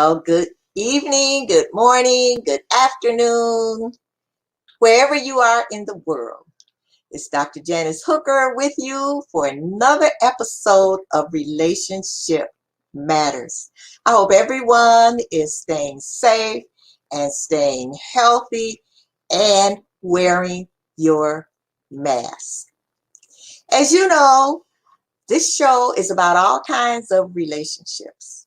Good evening, good morning, good afternoon, wherever you are in the world. It's Dr. Janice Hooker with you for another episode of Relationship Matters. I hope everyone is staying safe and staying healthy and wearing your mask. As you know, this show is about all kinds of relationships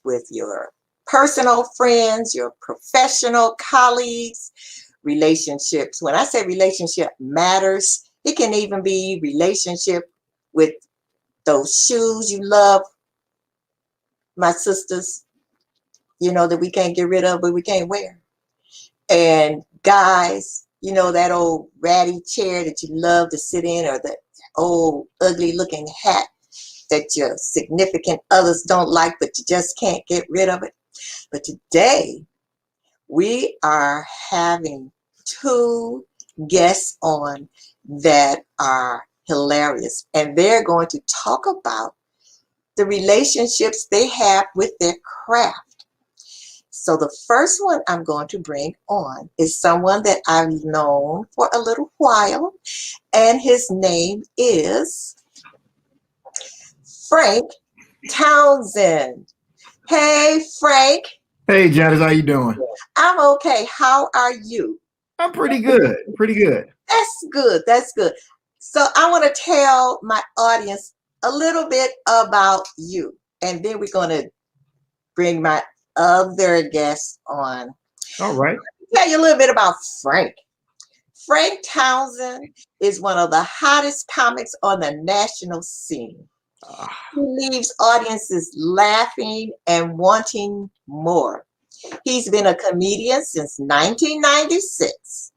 with your personal friends, your professional colleagues, relationships. When I say relationship matters, it can even be relationship with those shoes you love, my sisters, that we can't get rid of, but we can't wear. And guys, that old ratty chair that you love to sit in, or the old ugly looking hat that your significant others don't like, but you just can't get rid of it. But today, we are having two guests on that are hilarious, and they're going to talk about the relationships they have with their craft. So the first one I'm going to bring on is someone that I've known for a little while, and his name is Frank Townsend. Hey, Frank. Hey, Janice, how you doing? I'm okay. How are you? I'm pretty good. Pretty good. That's good. That's good. So I want to tell my audience a little bit about you, and then we're going to bring my other guests on. All right. Tell you a little bit about Frank. Frank Townsend is one of the hottest comics on the national scene. He leaves audiences laughing and wanting more. He's been a comedian since 1996,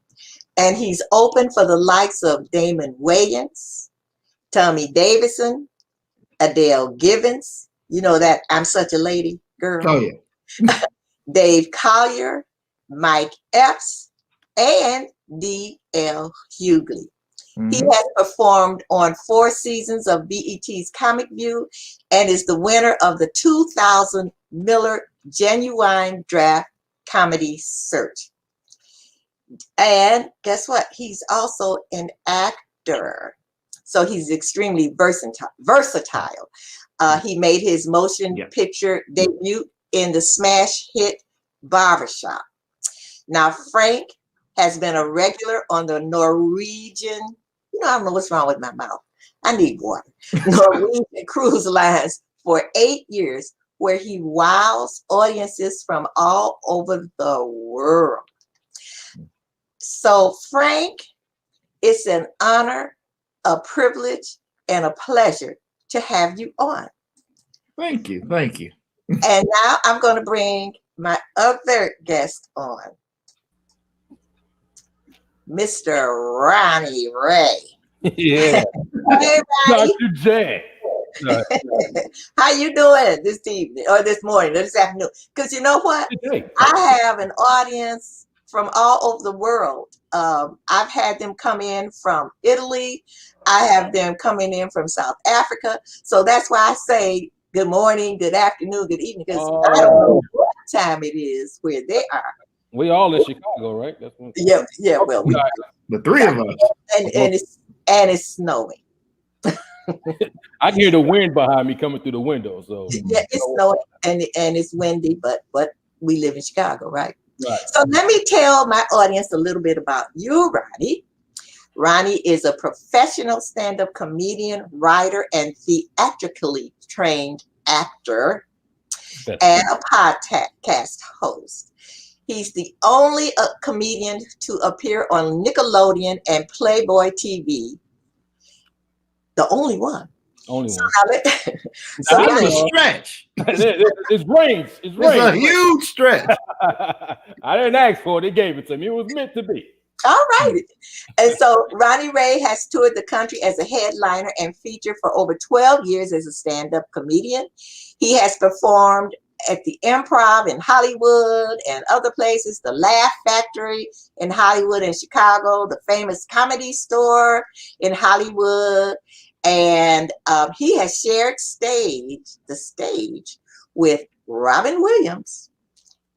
and he's opened for the likes of Damon Wayans, Tommy Davidson, Adele Givens, that I'm Such a Lady girl. Oh, yeah. Dave Collier, Mike Epps, and D.L. Hughley. Mm-hmm. He has performed on 4 seasons of BET's Comic View and is the winner of the 2000 Miller Genuine Draft Comedy Search. And guess what? He's also an actor. So he's extremely versatile. He made his motion picture debut in the smash hit Barbershop. Now, Frank has been a regular on the Norwegian, I don't know what's wrong with my mouth. I need water. Norwegian cruise lines for 8 years, where he wows audiences from all over the world. So, Frank, it's an honor, a privilege, and a pleasure to have you on. Thank you. Thank you. And now I'm going to bring my other guest on, Mr. Ronnie Ray. Yeah. Hey, Ronnie. Dr. J. How you doing this evening or this morning or this afternoon? Because you know what? I have an audience from all over the world. I've had them come in from Italy. I have them coming in from South Africa. So that's why I say good morning, good afternoon, good evening, because I don't know what time it is where they are. We all in Chicago, right? That's one. Yeah. Well, the three of us, and it's snowing. I can hear the wind behind me coming through the window. So yeah, it's snowing and it's windy, but we live in Chicago, right? Right. So let me tell my audience a little bit about you, Ronnie. Ronnie is a professional stand-up comedian, writer, and theatrically trained actor and a podcast host. He's the only comedian to appear on Nickelodeon and Playboy TV. The only one. Only one. So that's a stretch. It's rings. It's a huge stretch. I didn't ask for it. They gave it to me. It was meant to be. All right. And so Ronnie Ray has toured the country as a headliner and featured for over 12 years as a stand-up comedian. He has performed at the Improv in Hollywood and other places, the Laugh Factory in Hollywood and Chicago, the famous Comedy Store in Hollywood. And he has shared the stage with Robin Williams,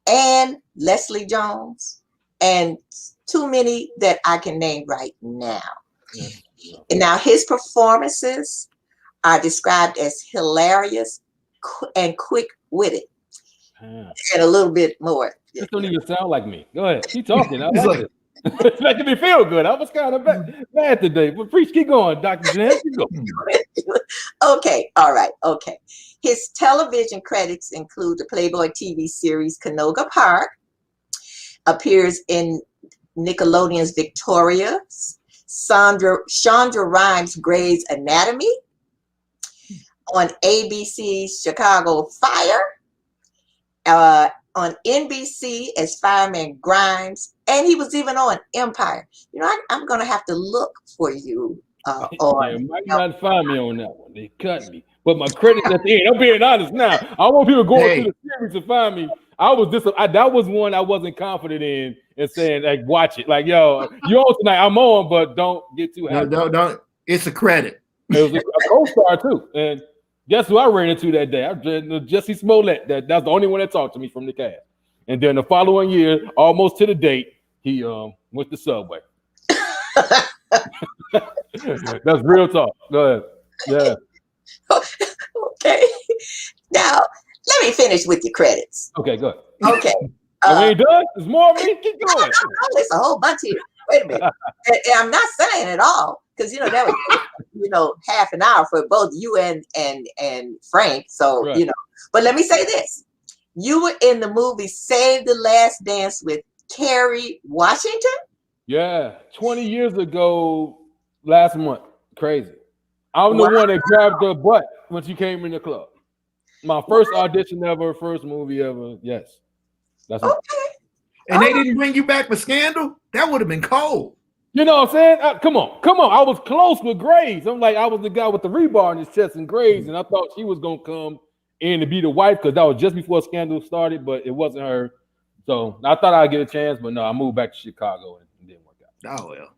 and Leslie Jones, and too many that I can name right now. Yeah. And now his performances are described as hilarious and quick-witted, and a little bit more. This don't even sound like me. Go ahead. Keep talking. I He's like like- it. It's making me feel good. I was kind of bad today. But preach, keep going, Dr. Jen. Keep going. Okay, all right, okay. His television credits include the Playboy TV series Canoga Park, appears in Nickelodeon's Victorious, Shonda Rhimes' Grey's Anatomy, on ABC's Chicago Fire, on NBC as Fireman Grimes, and he was even on Empire. You know, I'm going to have to look for you on. They might not find me on that one. They cut me. But my credits at the end, I'm being honest now. I want people going through the series to find me. That was one I wasn't confident in and saying, like, watch it. Like, yo, you on tonight, I'm on, but don't get too happy. Don't. It's a credit. It was a co-star too. And guess who I ran into that day? Jesse Smollett. That's the only one that talked to me from the cast. And then the following year, almost to the date, he went to Subway. That's real talk. Go ahead. Yeah. Okay. Now, let me finish with your credits. Okay, go ahead. Okay. We ain't done? There's more of me? Keep going. No, there's a whole bunch here. Wait a minute. And I'm not saying it all, because, that was, half an hour for both you and Frank. So, Right. But let me say this. You were in the movie Save the Last Dance with Kerry Washington? Yeah, 20 years ago, last month. Crazy. I'm the one that grabbed her butt when she came in the club. My first audition ever, first movie ever. Yes. That's Okay. And they didn't bring you back for Scandal? That would have been cold. You know what I'm saying? Come on. I was close with Graves. I was the guy with the rebar in his chest and Graves, and I thought she was going to come in to be the wife because that was just before Scandal started, but it wasn't her. So I thought I'd get a chance, but no, I moved back to Chicago and it didn't work out.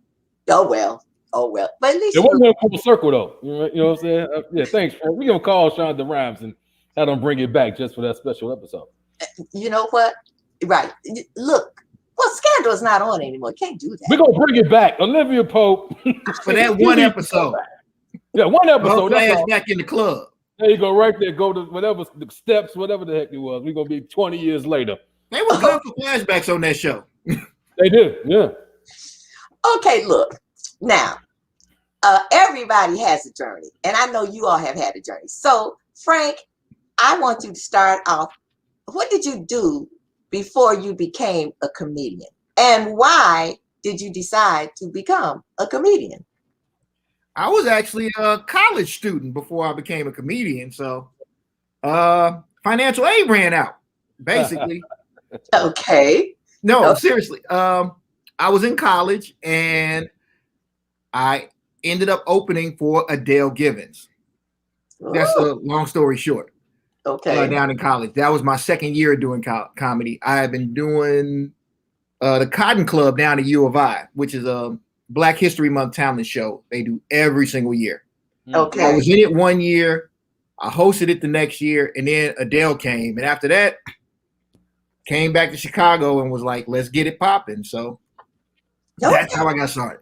Oh, well. But at least it wasn't a full circle, though. You know what I'm saying? Yeah, thanks, Frank. We're going to call Shonda Rhimes and have them bring it back just for that special episode. You know what? Right. Look, Scandal is not on anymore. Can't do that. We're going to bring it back. Olivia Pope. For that one episode. Yeah, one episode. Back in the club. There you go, right there. Go to whatever the steps, whatever the heck it was. We're going to be 20 years later. They were good for flashbacks on that show. They did, yeah. Okay, look. Now, everybody has a journey, and I know you all have had a journey. So, Frank, I want you to start off. What did you do before you became a comedian? And why did you decide to become a comedian? I was actually a college student before I became a comedian. So financial aid ran out, basically. Okay. No, seriously. I was in college and I ended up opening for Adele Givens. That's a long story short. Okay. Down in college. That was my second year doing comedy. I have been doing the Cotton Club down at U of I, which is a Black History Month talent show they do every single year. Okay. I was in it one year. I hosted it the next year, and then Adele came. And after that, came back to Chicago and was like, let's get it popping. So that's how I got started.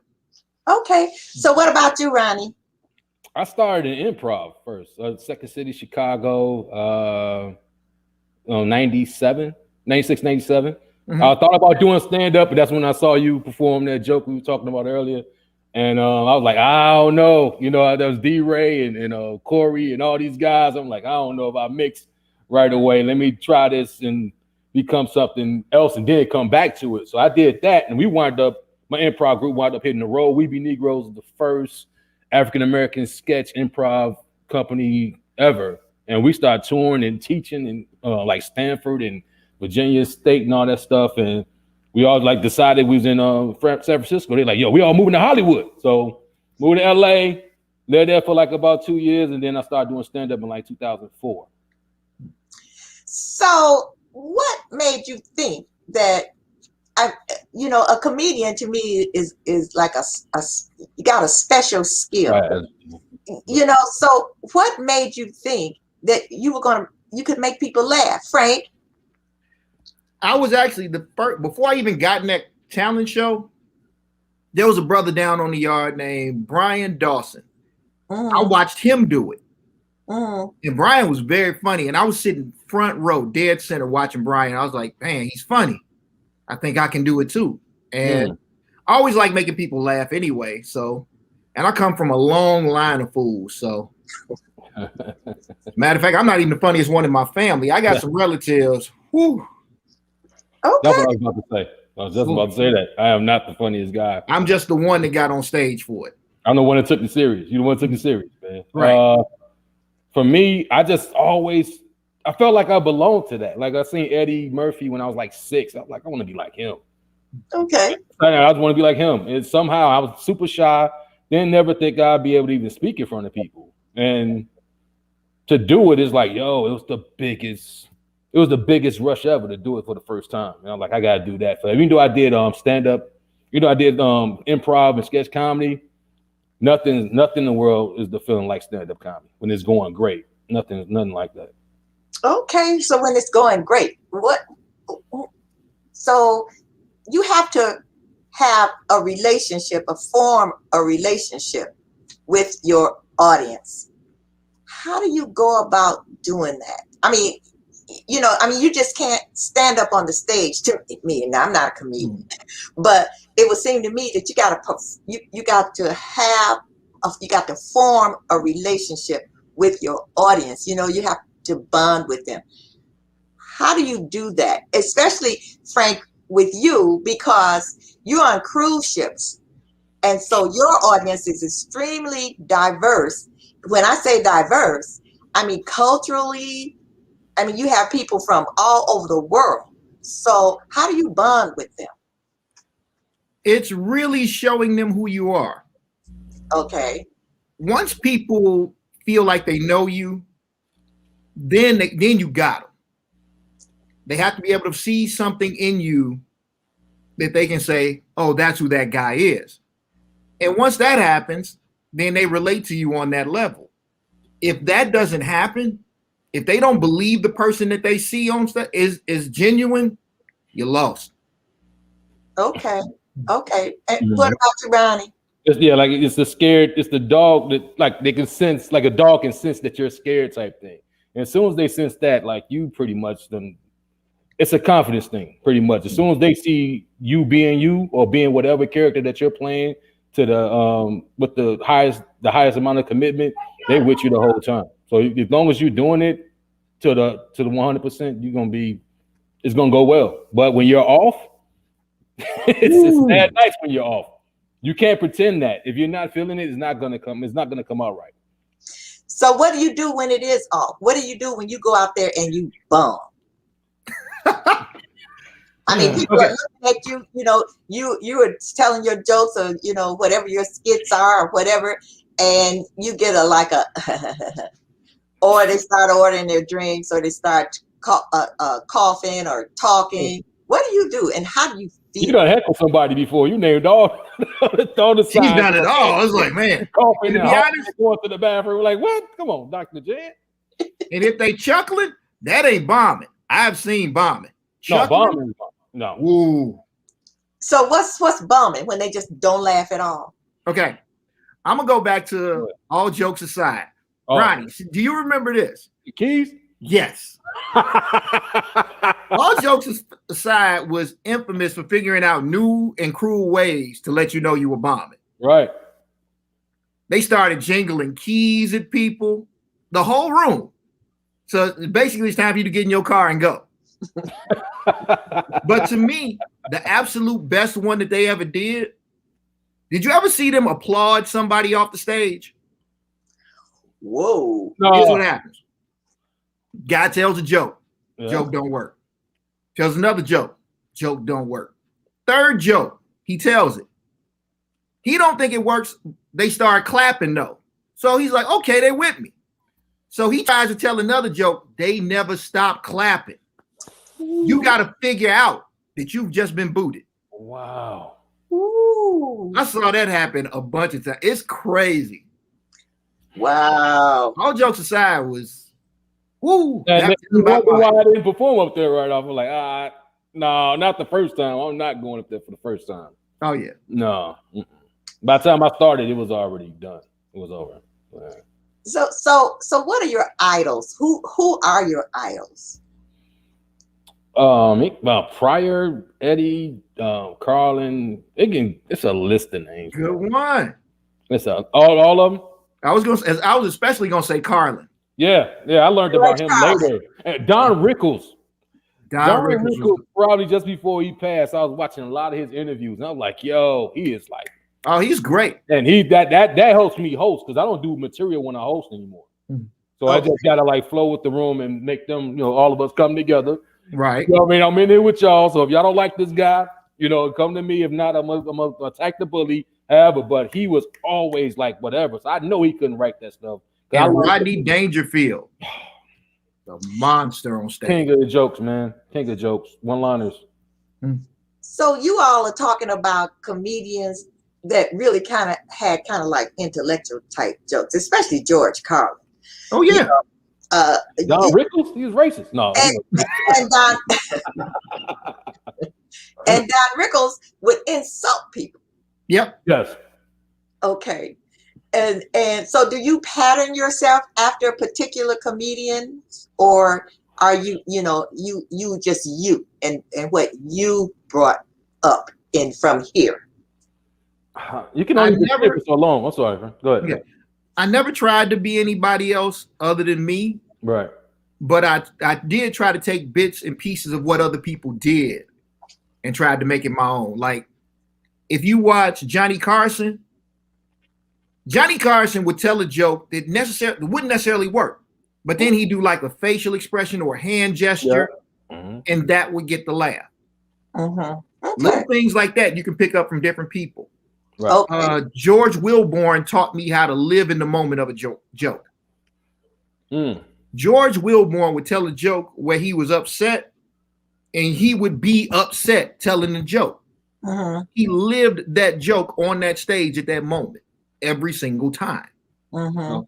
Okay. So what about you, Ronnie? I started in improv first. Second City, Chicago, 96, 97. Mm-hmm. I thought about doing stand-up, but that's when I saw you perform that joke we were talking about earlier. And I was like, I don't know. There was D-Ray and Corey and all these guys. I'm like, I don't know if I mix right away. Let me try this and become something else and then come back to it. So I did that, and my improv group wound up hitting the road. We Be Negroes was the first African-American sketch improv company ever. And we started touring and teaching in like Stanford and Virginia State and all that stuff. And we all decided we was in San Francisco. They're like, yo, we all moving to Hollywood. So moved to LA, lived there for about 2 years. And then I started doing stand-up in 2004. So what made you think that, a comedian to me is like you got a special skill, Right. So what made you think that you were going to you could make people laugh. Frank? I was actually the first, before I even got in that talent show, there was a brother down on the yard named Brian Dawson. I watched him do it. And Brian was very funny. And I was sitting front row, dead center, watching Brian. I was like, man, he's funny. I think I can do it too. And I always like making people laugh anyway. So, and I come from a long line of fools. So, matter of fact, I'm not even the funniest one in my family. I got some relatives. Whew. Okay. That's what I was about to say. I was just about to say that. I am not the funniest guy. I'm just the one that got on stage for it. I'm the one that took the serious. You the one that took the serious, man. Right. For me, I just always, I felt like I belonged to that. Like I seen Eddie Murphy when I was like 6. I was like, I want to be like him. Okay. I just want to be like him. And somehow I was super shy. Didn't never think I'd be able to even speak in front of people. And to do it is like, yo, it was the biggest rush ever to do it for the first time. And I'm like, I gotta do that. So even though I did stand-up, I did improv and sketch comedy, nothing in the world is the feeling like stand-up comedy when it's going great. Nothing like that. Okay, so when it's going great, so you have to have a relationship, form a relationship with your audience. How do you go about doing that? I mean, you just can't stand up on the stage to me. Now, I'm not a comedian, but it would seem to me that you got to form a relationship with your audience. You have to bond with them. How do you do that? Especially, Frank, with you, because you're on cruise ships. And so your audience is extremely diverse. When I say diverse, I mean culturally. I mean, you have people from all over the world. So how do you bond with them? It's really showing them who you are. Okay. Once people feel like they know you, then you got them. They have to be able to see something in you that they can say, oh, that's who that guy is. And once that happens, then they relate to you on that level. If that doesn't happen, if they don't believe the person that they see on stuff is genuine, you're lost. Okay. And what about you, Ronnie? It's the dog that like they can sense, like a dog can sense that you're scared type thing. And as soon as they sense that, like you pretty much it's a confidence thing, pretty much. As soon as they see you being you or being whatever character that you're playing to the with the highest amount of commitment, they with you the whole time. So as long as you're doing it to the 100%, it's gonna go well. But when you're off, it's bad nights when you're off. You can't pretend that. If you're not feeling it, it's not gonna come out right. So what do you do when it is off? What do you do when you go out there and you bum? I mean, people are looking at you, you were telling your jokes or, whatever your skits are or whatever, and you get or they start ordering their drinks or they start coughing or talking. What do you do and how do you feel? You done heckle somebody before. You named all the signs. He's done it all. I was like, man, coughing to and be honest, going to the bathroom. Like, what? Come on, Dr. J. And if they chuckling, that ain't bombing. I've seen bombing. No, bombing. No. Ooh. So what's bombing when they just don't laugh at all? Okay. I'm gonna go back to all jokes aside. Oh. Ronnie, do you remember this? The keys? Yes. All jokes aside was infamous for figuring out new and cruel ways to let you know you were bombing. Right. They started jingling keys at people, the whole room. So basically it's time for you to get in your car and go. But to me, the absolute best one that they ever did you ever see them applaud somebody off the stage? Whoa. No. Here's what happens. Guy tells a joke. Yeah. Joke don't work. Tells another joke. Joke don't work. Third joke. He tells it. He don't think it works. They start clapping though. So he's like, okay, they with me. So he tries to tell another joke. They never stop clapping. You got to figure out that you've just been booted. Wow. Ooh. I saw that happen a bunch of times. It's crazy. Wow. All jokes aside Woo! And That's you about wonder right. why I didn't perform up there right off. I'm like, no, not the first time. I'm not going up there for the first time. Oh yeah. No. Mm-mm. By the time I started, it was already done. It was over. Yeah. So what are your idols? Who are your idols? Pryor, Eddie, Carlin. It's a list of names. Good one. It's all of them. I was especially gonna say Carlin. Yeah. I learned about him later. And Don Rickles. Don Rickles probably just before he passed. I was watching a lot of his interviews, and I was like, "Yo, he is like." Oh, he's great. And that helps me host because I don't do material when I host anymore. So I just gotta like flow with the room and make them, all of us come together. Right. You know what I mean? I'm in there with y'all. So if y'all don't like this guy, come to me. If not, I'm gonna attack the bully. However, but he was always like whatever. So I know he couldn't write that stuff. And Rodney Dangerfield, the monster on stage. King of the jokes, man. King of jokes. One-liners. So you all are talking about comedians that really had like intellectual type jokes, especially George Carlin. Oh yeah. Don Rickles, he was racist. No. And Don Rickles would insult people. Yep. Yes. Okay. And so do you pattern yourself after a particular comedian, or are you just you and what you brought up from here? You can only be for so long. I'm sorry, man. Go ahead. Yeah. I never tried to be anybody else other than me. Right. But I did try to take bits and pieces of what other people did and tried to make it my own. Like if you watch Johnny Carson would tell a joke that wouldn't necessarily work, but then he'd do like a facial expression or a hand gesture, and that would get the laugh. Okay. Little things like that you can pick up from different people. Right. Okay. George Wilborn taught me how to live in the moment of a joke. George Wilborn would tell a joke where he was upset, and he would be upset telling the joke. He lived that joke on that stage at that moment every single time. So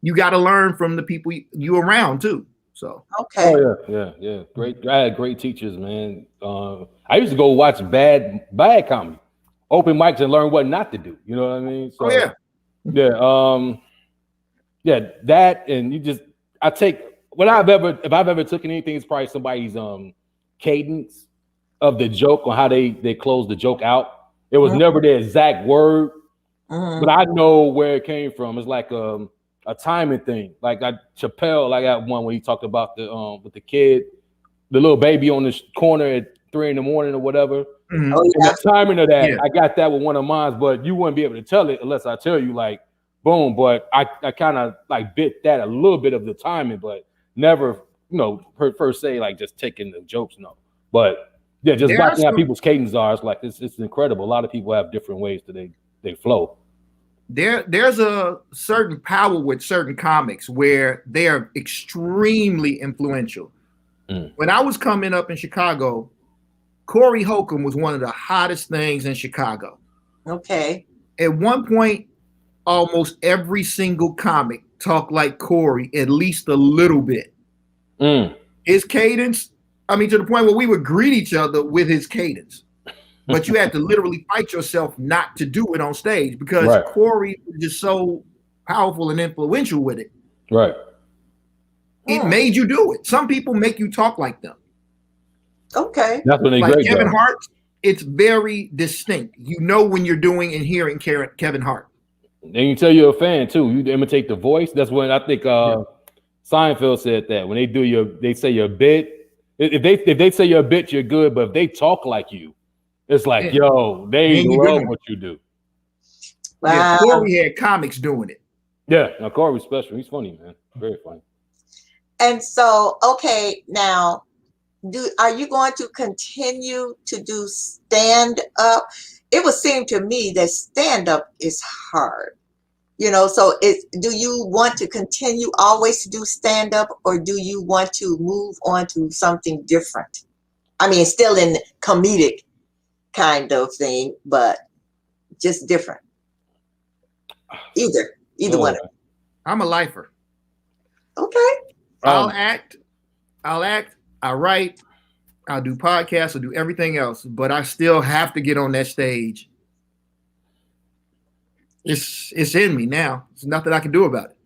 you got to learn from the people you around too. So okay. Oh yeah. Great. I had great teachers, man. I used to go watch bad comedy, open mics, and learn what not to do. You know what I mean? So, that, and if I've ever taken anything, it's probably somebody's cadence of the joke on how they close the joke out. It was never the exact word, but I know where it came from. It's like a timing thing. Like Chappelle, I got one where he talked about the with the kid, the little baby on the corner at 3 a.m. or whatever. Oh, yeah. And the timing of that, I got that with one of mine, but you wouldn't be able to tell it unless I tell you, like, boom. But I kind of like bit that a little bit of the timing, but never, per se, like just taking the jokes, no. But yeah, just watching how people's cadence are, it's like it's incredible. A lot of people have different ways that they flow. There's a certain power with certain comics where they are extremely influential. When I was coming up in Chicago, Corey Holcomb was one of the hottest things in Chicago. Okay. At one point, almost every single comic talked like Corey at least a little bit. His cadence, to the point where we would greet each other with his cadence. But you had to literally fight yourself not to do it on stage because Corey was just so powerful and influential with it. Right. It made you do it. Some people make you talk like them. Okay. That's when they like great. Kevin Hart, it's very distinct. You know when you're doing and hearing Kevin Hart. And you tell you're a fan too. You imitate the voice. That's when I think Seinfeld said that when they say you're a bit. If they say you're a bit, you're good. But if they talk like you, it's like yo, they love what you do. Wow. Yeah, Corey had comics doing it. Yeah, now Corey's special. He's funny, man. Very funny. And so, okay, now, are you going to continue to do stand up? It would seem to me that stand up is hard, So, do you want to continue always to do stand up, or do you want to move on to something different? I mean, still in comedic kind of thing, but just different. Either one of them. I'm a lifer. Okay. I'll act, I write, I'll do podcasts, I'll do everything else, but I still have to get on that stage. It's in me now. There's nothing I can do about it.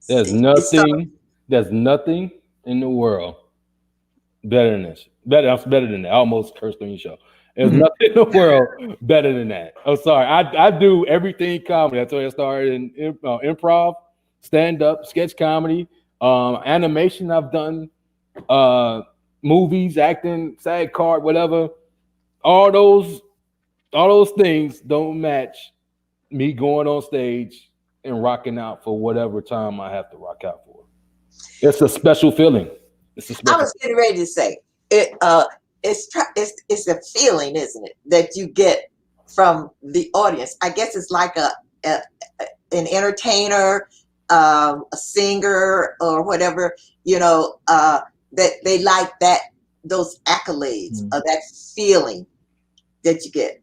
There's nothing in the world better than this. Better than that. I almost cursed on your show. There's nothing in the world better than that. I'm sorry. I do everything comedy. That's why I started in improv, stand-up, sketch comedy, animation. I've done movies, acting, SAG card, whatever. All those things don't match me going on stage and rocking out for whatever time I have to rock out for. It's a special feeling. I was getting ready to say it. It's a feeling, isn't it, that you get from the audience? I guess it's like an entertainer, a singer, or whatever. That they like those accolades, or that feeling that you get.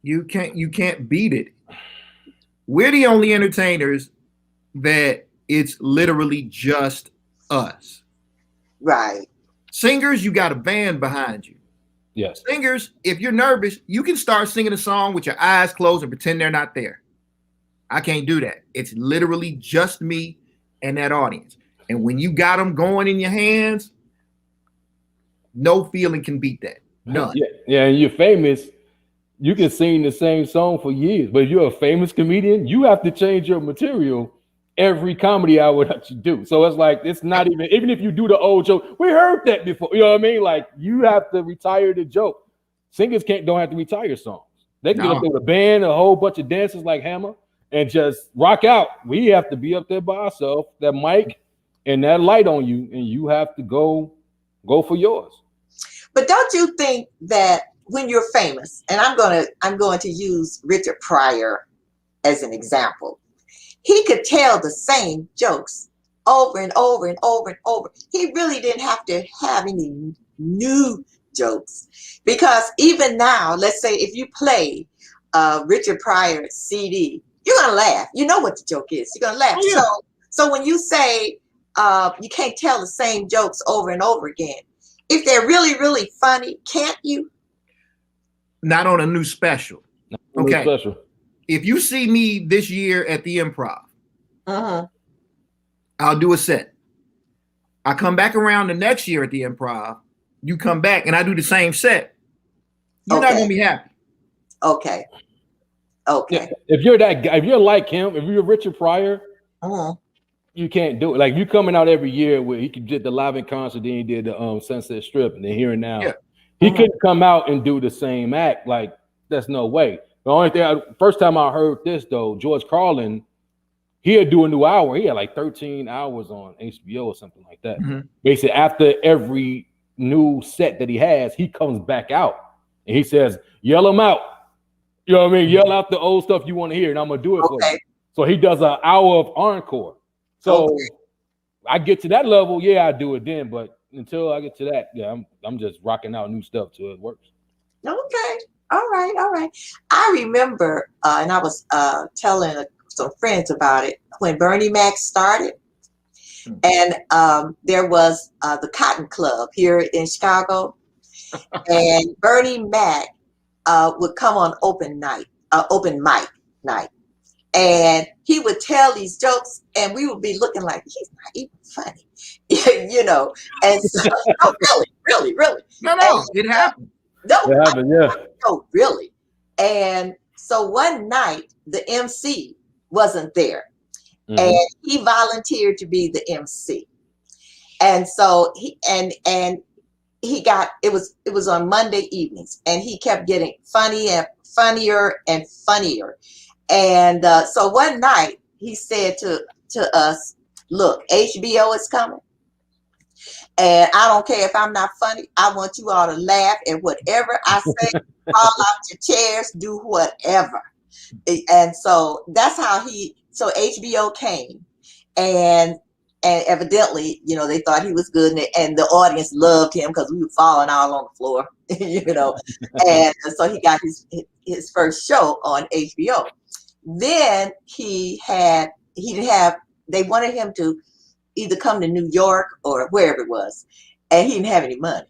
You can't beat it. We're the only entertainers that it's literally just us. Right. Singers, you got a band behind you. Yes. Singers, if you're nervous, you can start singing a song with your eyes closed and pretend they're not there. I can't do that. It's literally just me and that audience. And when you got them going in your hands, no feeling can beat that. None. Yeah, and you're famous. You can sing the same song for years, but if you're a famous comedian, you have to change your material every comedy hour that you do. So it's like, it's not even if you do the old joke, we heard that before. You know what I mean? Like, you have to retire the joke. Singers don't have to retire songs. They can get up there with a band, a whole bunch of dancers like Hammer, and just rock out. We have to be up there by ourselves, that mic and that light on you, and you have to go for yours. But don't you think that when you're famous, and I'm going to use Richard Pryor as an example, he could tell the same jokes over and over and over and over. He really didn't have to have any new jokes, because even now, let's say if you play Richard Pryor CD, you're gonna laugh. You know what the joke is. You're gonna laugh. Oh, yeah. So when you say you can't tell the same jokes over and over again, if they're really, really funny, can't you? Not on a new special. Okay. Special. If you see me this year at the Improv, I'll do a set. I come back around the next year at the Improv, you come back and I do the same set. You're not gonna be happy. Okay. Yeah. If you're that guy, if you're like him, if you're Richard Pryor, you can't do it. Like, you coming out every year where he could did the live in concert, then he did the Sunset Strip, and then Here and Now. Yeah. He couldn't come out and do the same act. Like, that's no way. The only thing, first time I heard this though, George Carlin, he'd do a new hour. He had like 13 hours on HBO or something like that. Basically, after every new set that he has, he comes back out and he says, "Yell him out." You know what I mean? Yell out the old stuff you want to hear, and I'm gonna do it for you. So he does an hour of encore. So I get to that level, yeah, I do it then. But until I get to that, yeah, I'm just rocking out new stuff till it works. Okay. All right. I remember, and I was telling some friends about it when Bernie Mac started, and there was the Cotton Club here in Chicago, and Bernie Mac would come on open mic night, and he would tell these jokes, and we would be looking like, he's not even funny, And so, oh, really. No, it happened. No, it happened, yeah. No, really. And so one night the MC wasn't there, and he volunteered to be the MC. And so he got, it was on Monday evenings, and he kept getting funnier and funnier. And so one night he said to us, "Look, HBO is coming. And I don't care if I'm not funny. I want you all to laugh at whatever I say, fall out your chairs, do whatever." And so that's how so HBO came, and evidently, they thought he was good, and the audience loved him because we were falling all on the floor, And so he got his first show on HBO. Then they wanted him to either come to New York or wherever it was, and he didn't have any money.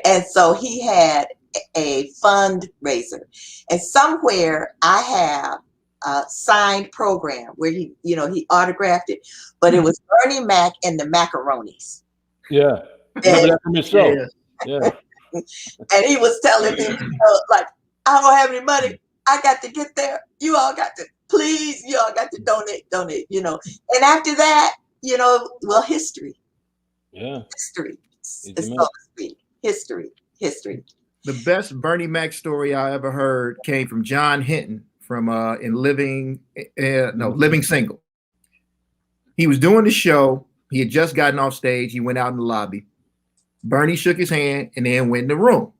And so he had a fundraiser, and somewhere I have a signed program where he autographed it, but it was Bernie Mac and the Macaronis. Yeah. Remember that from his show? Yeah. And he was telling them, like, I don't have any money. I got to get there. You all got to, please, you all got to donate, And after that, history. Yeah. History, so to speak. History. The best Bernie Mac story I ever heard came from John Hinton from in Living Single. He was doing the show. He had just gotten off stage. He went out in the lobby. Bernie shook his hand and then went in the room.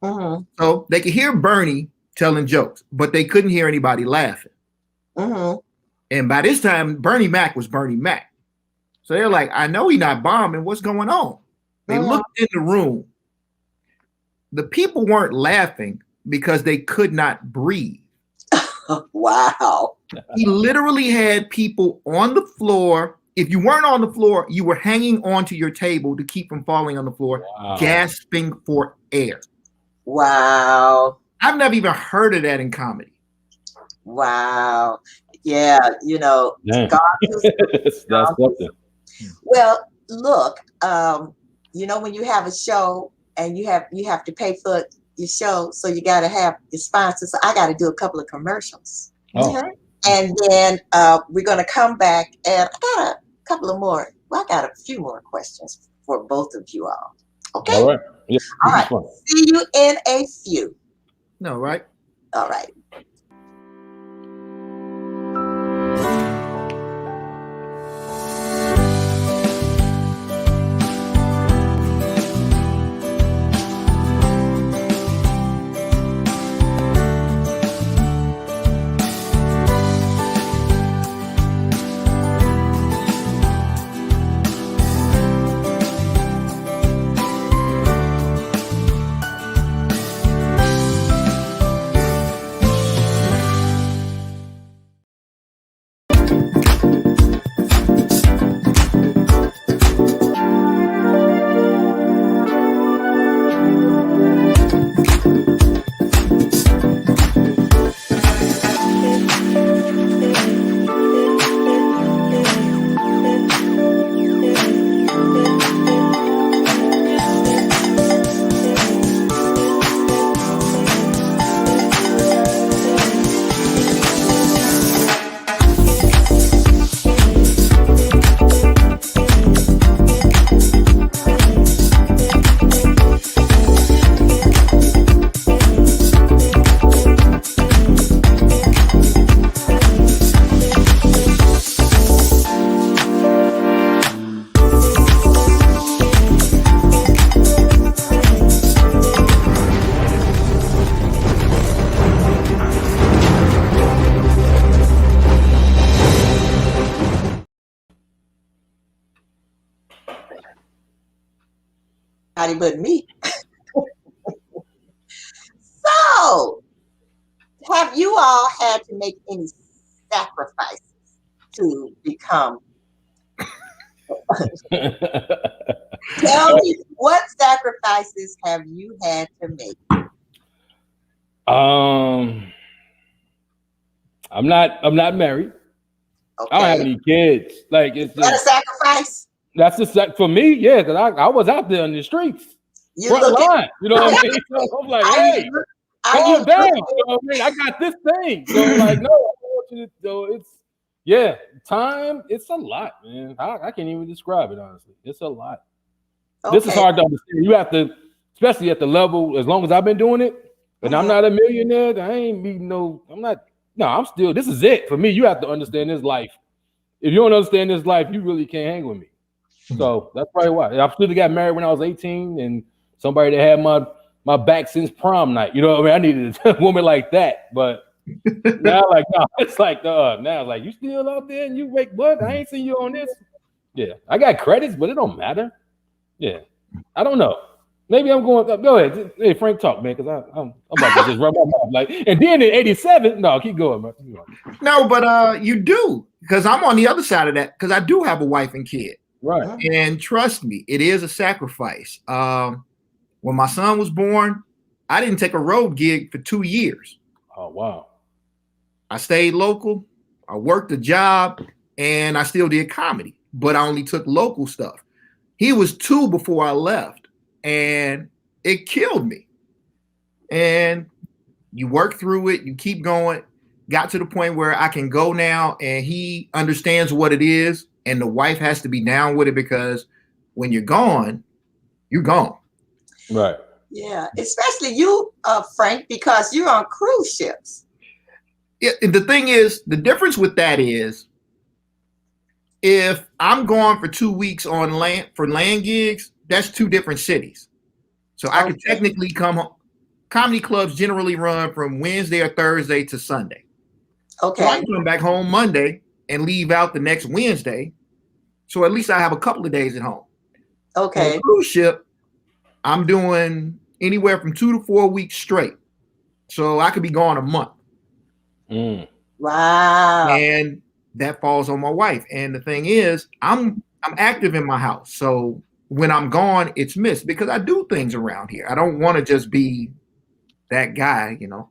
Mm-hmm. So they could hear Bernie telling jokes, but they couldn't hear anybody laughing. Mm-hmm. And by this time, Bernie Mac was Bernie Mac. So they're like, I know he's not bombing. What's going on? They looked in the room. The people weren't laughing because they could not breathe. Wow. He literally had people on the floor. If you weren't on the floor, you were hanging onto your table to keep from falling on the floor, gasping for air. Wow. I've never even heard of that in comedy. Wow. Yeah, God that's something. Well, look, when you have a show and you have to pay for your show, so you got to have your sponsors. So I got to do a couple of commercials. Oh. And then we're going to come back, and I got a couple of more. Well, I got a few more questions for both of you all. Okay. All right. Yeah, all right. See you in a few. No, right? All right. But me. So, have you all had to make any sacrifices to become? Tell me, what sacrifices have you had to make? I'm not married. Okay. I don't have any kids. Like, it's that a sacrifice? That's just for me, yeah, because I was out there in the streets. Front line, you know what I mean? So I'm like, hey, calm down. You know what I mean? I got this thing. So I'm like, no, I don't want you to. So time. It's a lot, man. I can't even describe it honestly. It's a lot. Okay. This is hard to understand. You have to, especially at the level. As long as I've been doing it, and I'm not a millionaire. I ain't meeting no. I'm not. No, I'm still. This is it for me. You have to understand this life. If you don't understand this life, you really can't hang with me. So that's probably why. I still got married when I was 18, and somebody that had my back since prom night. You know what I mean? I needed a woman like that. But now, like, no, it's like, now it's like, you still out there and you make what? I ain't seen you on this. Yeah, I got credits, but it don't matter. Yeah, I don't know. Maybe I'm going. Go ahead, hey Frank, talk, man, because I'm about to just run my mouth like. And then in '87, no, keep going, man. No, but you do. because I'm on the other side of that, because I do have a wife and kid. Right. And trust me, it is a sacrifice. When my son was born, I didn't take a road gig for 2 years. Oh, wow. I stayed local, I worked a job, and I still did comedy, but I only took local stuff. He was 2 before I left, and it killed me. And you work through it, you keep going, got to the point where I can go now, and he understands what it is, and the wife has to be down with it, because when you're gone, you're gone. Right. Yeah, especially you, Frank, because you're on cruise ships. The thing is, the difference with that is, if I'm gone for 2 weeks on land for land gigs, that's 2 different cities. So I could technically come home. Comedy clubs generally run from Wednesday or Thursday to Sunday. Okay. So I can come back home Monday and leave out the next Wednesday. So at least I have a couple of days at home. Okay. On a cruise ship, I'm doing anywhere from 2 to 4 weeks straight. So I could be gone a month. Mm. Wow. And that falls on my wife. And the thing is, I'm active in my house. So when I'm gone, it's missed, because I do things around here. I don't want to just be that guy, you know.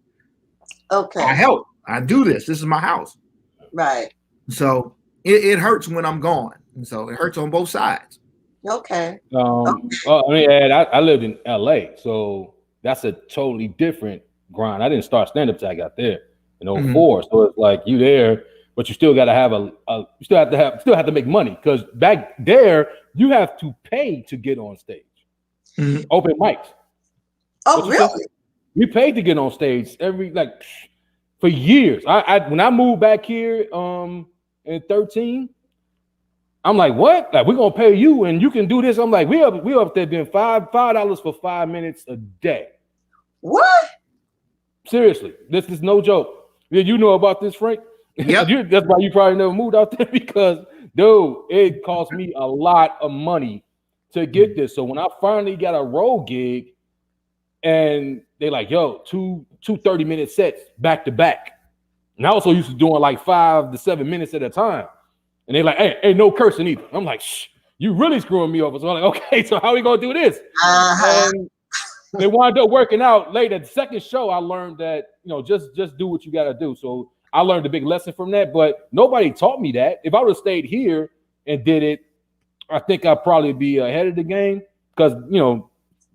Okay. I help. I do this. This is my house. Right. So it hurts when I'm gone. And so it hurts on both sides. Okay. I lived in LA, so that's a totally different grind. I didn't start stand-up till I got there in 04. So it's like you there, but you still got to have you still have to make money, because back there you have to pay to get on stage. Open mics. Oh, really? We paid to get on stage for years. I when I moved back here in 13, I'm like, what? Like, we're gonna pay you and you can do this. I'm like, we up there doing $5 for 5 minutes a day. What? Seriously, this is no joke. Did you know about this, Frank? Yeah. That's why you probably never moved out there, because dude, it cost me a lot of money to get this. So when I finally got a road gig, and they like, yo, two 30-minute sets back to back. And I also used to doing like 5 to 7 minutes at a time. And they're like, hey, no cursing either. I'm like, shh, you really screwing me over. So I'm like, okay, so how we gonna do this? And they wound up working out later. The second show, I learned that, just do what you gotta do. So I learned a big lesson from that, but nobody taught me that. If I would have stayed here and did it, I think I'd probably be ahead of the game, because,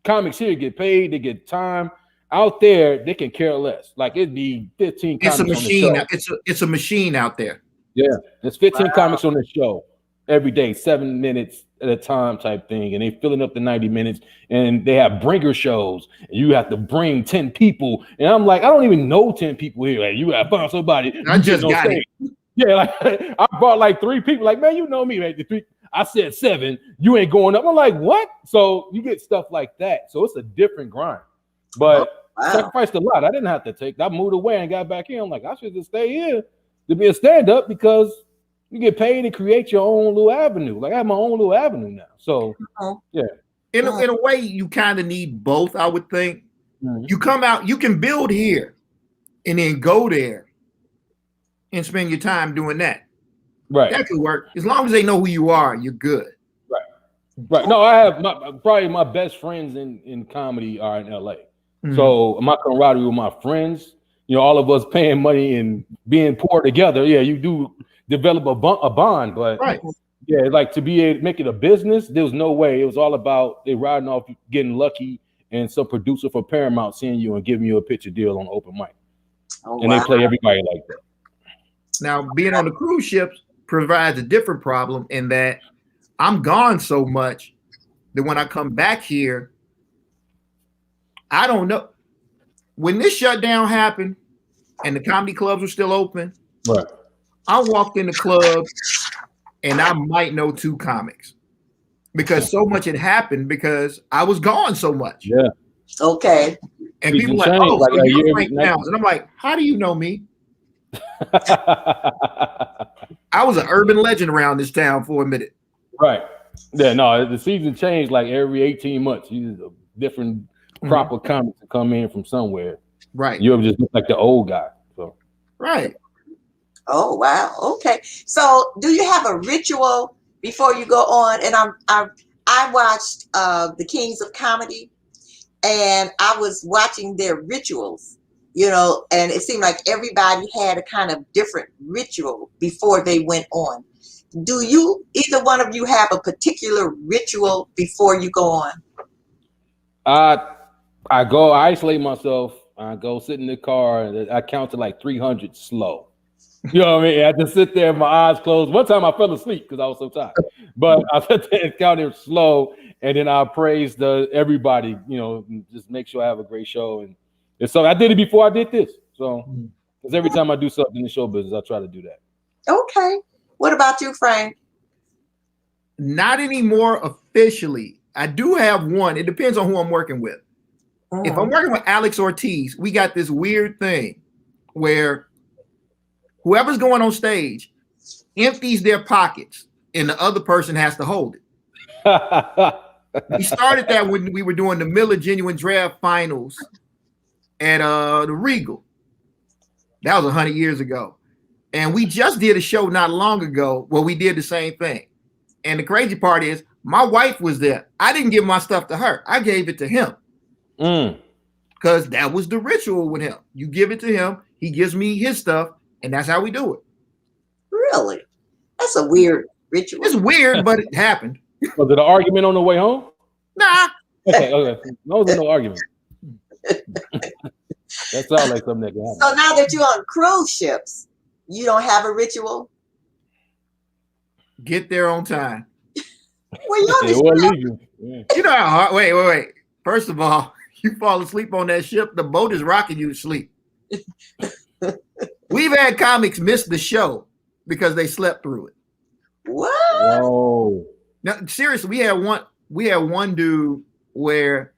comics here get paid, they get time. Out there, they can care less. Like, it'd be 15 comics. It's a machine. It's a machine out there. Yeah, there's 15 comics on the show every day, 7 minutes at a time type thing, and they filling up the 90 minutes, and they have bringer shows, and you have to bring 10 people, and I'm like, I don't even know 10 people here. Like, you gotta find somebody. I just got it. Yeah, like I brought like 3 people. Like, man, you know me, man. I said 7. You ain't going up. I'm like, what? So you get stuff like that. So it's a different grind, but sacrificed a lot. I didn't have to take. I moved away and got back here. I'm like, I should just stay here to be a stand-up, because you get paid to create your own little avenue. Like, I have my own little avenue now. So yeah. In a way, you kind of need both, I would think. Mm-hmm. You come out, you can build here and then go there and spend your time doing that. Right. That could work. As long as they know who you are, you're good. Right. No, I have probably my best friends in comedy are in LA. Mm-hmm. So my camaraderie with my friends, all of us paying money and being poor together. Yeah, you do develop a bond, but yeah, like to be able to make it a business, there was no way. It was all about they riding off getting lucky and some producer for Paramount seeing you and giving you a picture deal on open mic. They play everybody like that. Now, being on the cruise ships provides a different problem in that I'm gone so much that when I come back here, I don't know. When this shutdown happened and the comedy clubs were still open, right? I walked in the club and I might know 2 comics, because so much had happened because I was gone so much. Yeah. Okay. And people like, oh, like, so you're Frank Townsend. And I'm like, how do you know me? I was an urban legend around this town for a minute. Right. Yeah, no, the season changed like every 18 months. You a different crop of comics to come in from somewhere. Right. You ever just look like the old guy. So right. Oh wow. Okay. So do you have a ritual before you go on? And I watched the Kings of Comedy, and I was watching their rituals, and it seemed like everybody had a kind of different ritual before they went on. Do either one of you have a particular ritual before you go on? I go isolate myself. I go sit in the car and I count to like 300 slow. You know what I mean? I just sit there, my eyes closed. One time I fell asleep because I was so tired. But I sat there and counted slow, and then I praised everybody. Just make sure I have a great show. And so I did it before I did this. So because every time I do something in the show business, I try to do that. Okay. What about you, Frank? Not anymore officially. I do have one. It depends on who I'm working with. If I'm working with Alex Ortiz, we got this weird thing where whoever's going on stage empties their pockets and the other person has to hold it. We started that when we were doing the Miller Genuine Draft Finals at the Regal. That was 100 years ago. And we just did a show not long ago where we did the same thing. And the crazy part is my wife was there. I didn't give my stuff to her. I gave it to him. Because that was the ritual with him. You give it to him, he gives me his stuff, and that's how we do it. Really? That's a weird ritual. It's weird, but it happened. Was it an argument on the way home? Nah. Okay. No, there was no argument. That sounds like something that can happen. So now that you're on cruise ships, you don't have a ritual? Get there on time. Well, You know how hard. Wait. First of all, you fall asleep on that ship, the boat is rocking you to sleep. We've had comics miss the show because they slept through it. What? Whoa. Now, seriously, we had one dude where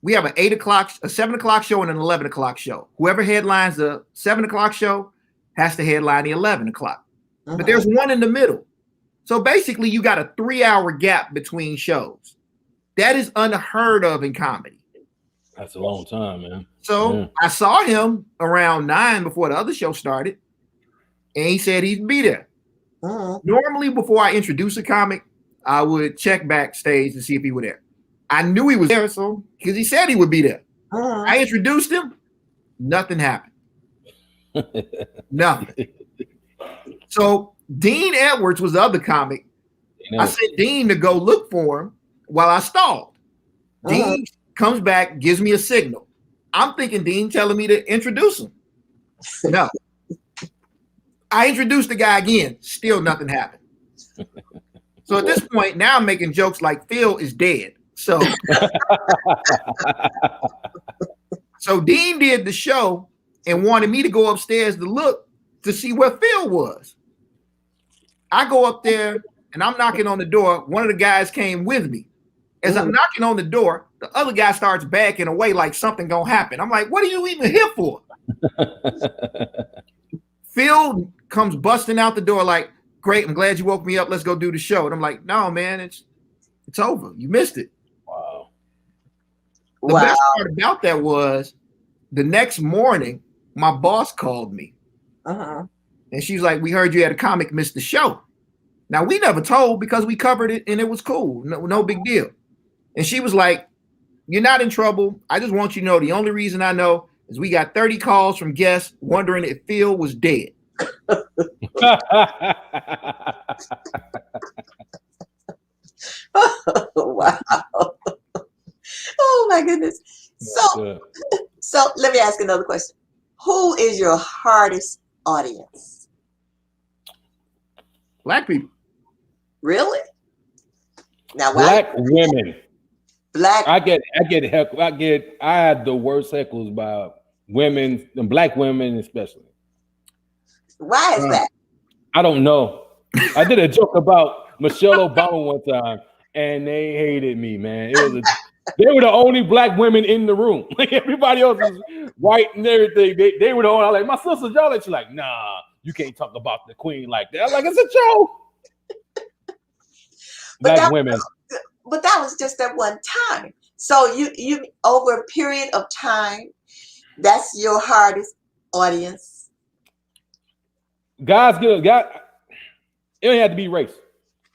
we have an 8 o'clock, a 7 o'clock show, and an 11 o'clock show. Whoever headlines the 7 o'clock show has to headline the 11 o'clock. But there's one in the middle. So basically, you got a 3-hour gap between shows. That is unheard of in comedy. That's a long time, man. So I saw him around 9 before the other show started, and he said he'd be there. Normally, before I introduce a comic, I would check backstage to see if he was there. I knew he was there, so because he said he would be there. I introduced him. Nothing happened. Nothing. So Dean Edwards was the other comic. I sent Dean to go look for him while I stalled. Dean comes back, gives me a signal. I'm thinking Dean telling me to introduce him. No. I introduced the guy again. Still nothing happened. So at this point, now I'm making jokes like Phil is dead. So Dean did the show and wanted me to go upstairs to look to see where Phil was. I go up there and I'm knocking on the door. One of the guys came with me. As I'm knocking on the door, the other guy starts backing away like something gonna happen. I'm like, what are you even here for? Phil comes busting out the door like, great, I'm glad you woke me up. Let's go do the show. And I'm like, no, man, it's over. You missed it. Wow. The best part about that was the next morning, my boss called me. And she was like, we heard you had a comic miss the show. Now, we never told because we covered it and it was cool. No big deal. And she was like, you're not in trouble. I just want you to know the only reason I know is we got 30 calls from guests wondering if Phil was dead. Wow. Oh my goodness. So let me ask another question. Who is your hardest audience? Black people. Really? Now, Black women. I had the worst heckles by women, and black women especially. Why is that? I don't know. I did a joke about Michelle Obama one time, and they hated me, man. They were the only black women in the room. Like everybody else was white and everything. They were the only. I'm like, my sister's y'all. She's like, nah, you can't talk about the queen like that. I'm like, it's a joke. Black women. But that was just at one time. So you over a period of time, that's your hardest audience. guys get it don't have to be race.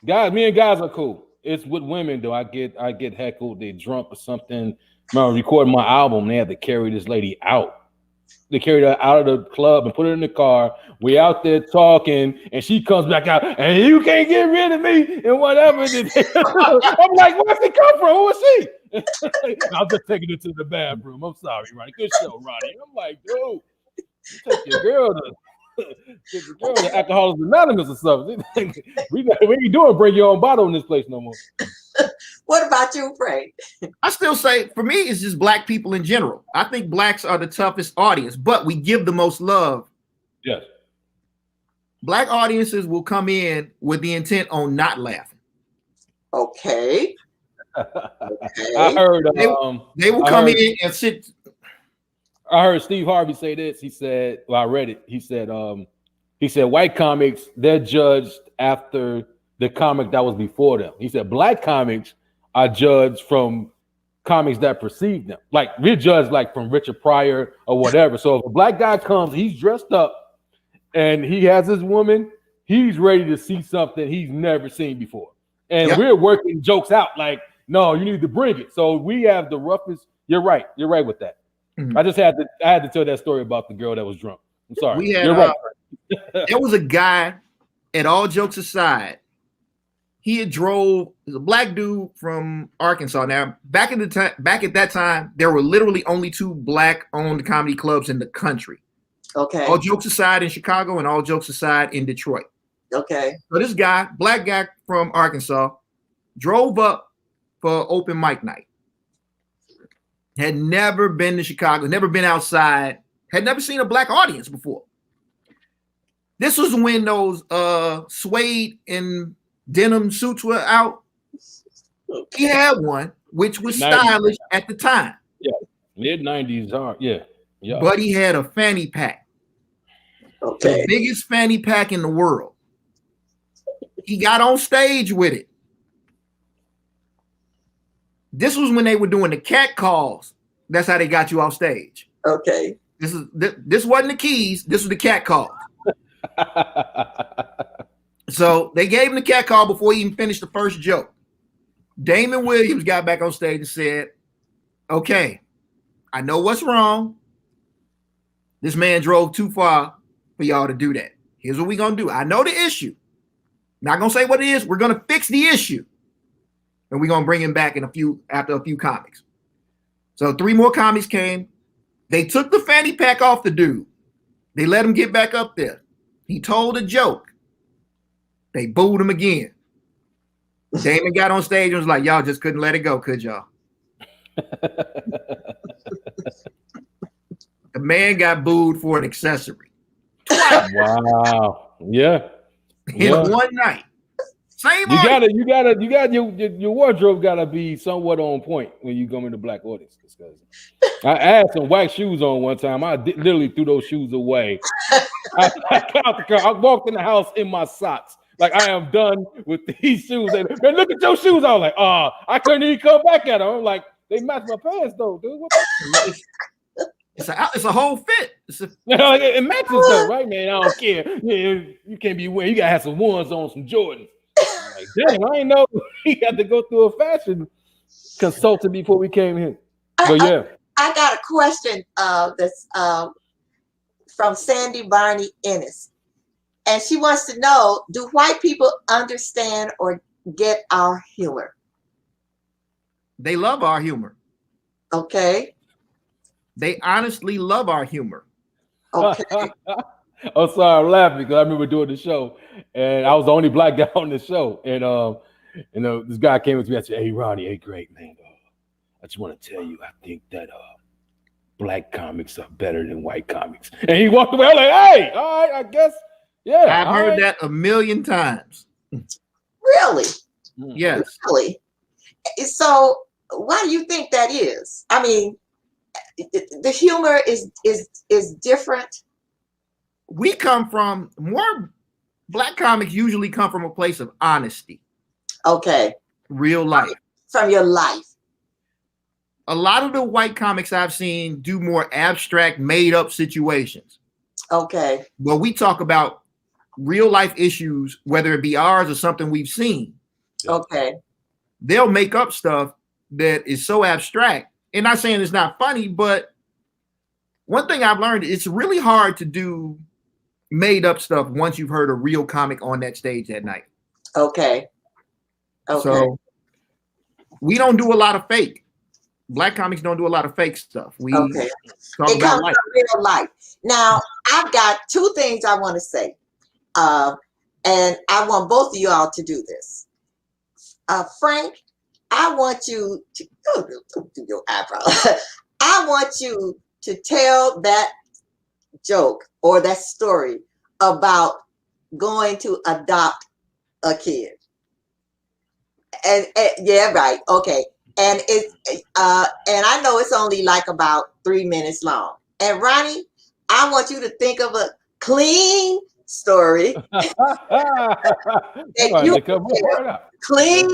Guys, me and guys are cool. It's with women though. I get heckled. They drunk or something. Remember recording my album, they had to carry this lady out. They carried her out of the club and put her in the car. We out there talking, and she comes back out, and you can't get rid of me and whatever. I'm like, where's she come from? Who is she? I'm just taking her to the bathroom. I'm sorry, Ronnie. Good show, Ronnie. I'm like, dude, you take your girl to Alcoholics Anonymous or something. we ain't doing bring your own bottle in this place no more. What about you, Frank? I still say, for me, it's just black people in general. I think blacks are the toughest audience, but we give the most love. Yes. Black audiences will come in with the intent on not laughing. Okay. I heard they will come in and sit. I heard Steve Harvey say this. He said, well, I read it. He said white comics, they're judged after the comic that was before them. He said black comics are judged from comics that precede them. Like we're judged like from Richard Pryor or whatever. So if a black guy comes, he's dressed up and he has his woman, he's ready to see something he's never seen before. And we're working jokes out like, no, you need to bring it. So we have the roughest. You're right with that. Mm-hmm. I had to tell that story about the girl that was drunk. I'm sorry. You're right. There was a guy, at all jokes aside, he had drove, a black dude from Arkansas. Now, back at that time, there were literally only 2 black-owned comedy clubs in the country. Okay. All jokes aside in Chicago and all jokes aside in Detroit. Okay. So this guy, black guy from Arkansas, drove up for open mic night. Had never been to Chicago, never been outside, had never seen a black audience before. This was when those suede and denim suits were out. He had one, which was 90s. Stylish at the time. Yeah, mid-90s are, yeah. But he had a fanny pack. Okay. The biggest fanny pack in the world. He got on stage with it. This was when they were doing the cat calls. That's how they got you off stage. Okay. This wasn't the keys. This was the cat call. So they gave him the cat call before he even finished the first joke. Damon Williams got back on stage and said, okay, I know what's wrong. This man drove too far for y'all to do that. Here's what we're going to do. I know the issue. Not going to say what it is. We're going to fix the issue. And we're going to bring him back after a few comics. So 3 more comics came. They took the fanny pack off the dude. They let him get back up there. He told a joke. They booed him again. Damon got on stage and was like, y'all just couldn't let it go, could y'all? The man got booed for an accessory. Twice. Wow. Yeah. In one night. Same you got your wardrobe gotta be somewhat on point when you go into black audience. I had some white shoes on one time. I literally threw those shoes away. I walked in the house in my socks. Like I am done with these shoes. And look at your shoes. I was like, I couldn't even come back at them. I'm like, they match my pants though, dude. It's a whole fit. It matches though, right, man? I don't care. You can't be wearing. You gotta have some ones on, some Jordans. Like, damn, I ain't know he had to go through a fashion consultant before we came here. But yeah, I got a question that's from Sandy Barney Ennis, and she wants to know: do white people understand or get our humor? They love our humor. Okay. They honestly love our humor. Okay. I'm sorry, I'm laughing because I remember doing the show, and I was the only black guy on the show. And this guy came up to me and said, "Hey, Ronnie, hey, great man. I just want to tell you, I think that black comics are better than white comics." And he walked away. I'm like, "Hey, all right, I guess, yeah." I've heard that a million times. Really? Yes. Really? So, why do you think that is? I mean, the humor is different. We come from black comics usually come from a place of honesty. Okay. Real life. From your life. A lot of the white comics I've seen do more abstract, made up situations. Okay. But we talk about real life issues, whether it be ours or something we've seen. Okay. They'll make up stuff that is so abstract. And not saying it's not funny, but one thing I've learned, it's really hard to do made up stuff once you've heard a real comic on that stage that night. Okay. So we don't do a lot of fake. Black comics don't do a lot of fake stuff. We talk it about comes life. from real life. Now, I've got two things I want to say. And I want both of you all to do this. Frank, I want you to do your eyebrow. I want you to tell that joke or that story about going to adopt a kid. And yeah, right. Okay. And and I know it's only like about 3 minutes long. And Ronnie, I want you to think of a clean story clean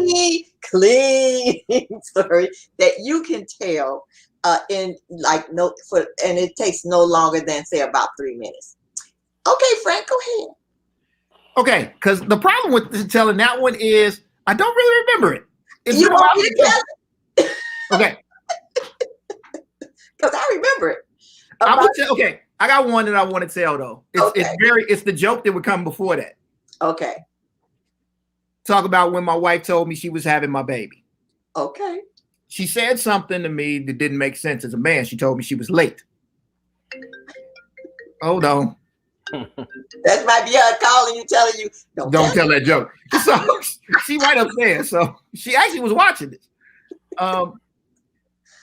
story that you can tell and it takes no longer than say about 3 minutes. Okay, Frank, go ahead. Okay, because the problem with telling that one is I don't really remember it. You want me to tell it? Okay. Because I remember it. Okay, I got one that I want to tell though. It's the joke that would come before that. Okay. Talk about when my wife told me she was having my baby. Okay. She said something to me that didn't make sense as a man. She told me she was late. Hold on. That might be her calling you, telling you, don't tell that joke. So she right upstairs. So she actually was watching this.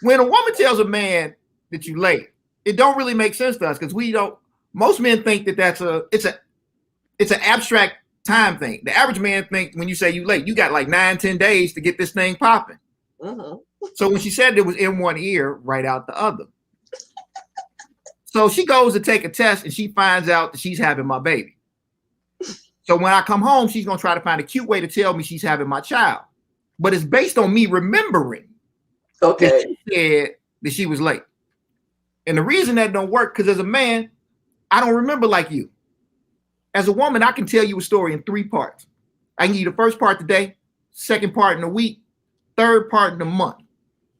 When a woman tells a man that you late, it don't really make sense to us because we don't. Most men think that it's an abstract time thing. The average man think when you say you late, you got like 9-10 days to get this thing popping. Mm-hmm. So when she said it was in one ear, right out the other. So she goes to take a test and she finds out that she's having my baby. So when I come home, she's gonna try to find a cute way to tell me she's having my child, but it's based on me remembering. Okay. That she said that she was late. And the reason that don't work, because as a man, I don't remember like you. As a woman, I can tell you a story in 3 parts. I can give you the first part today, second part in a week, third part in a month.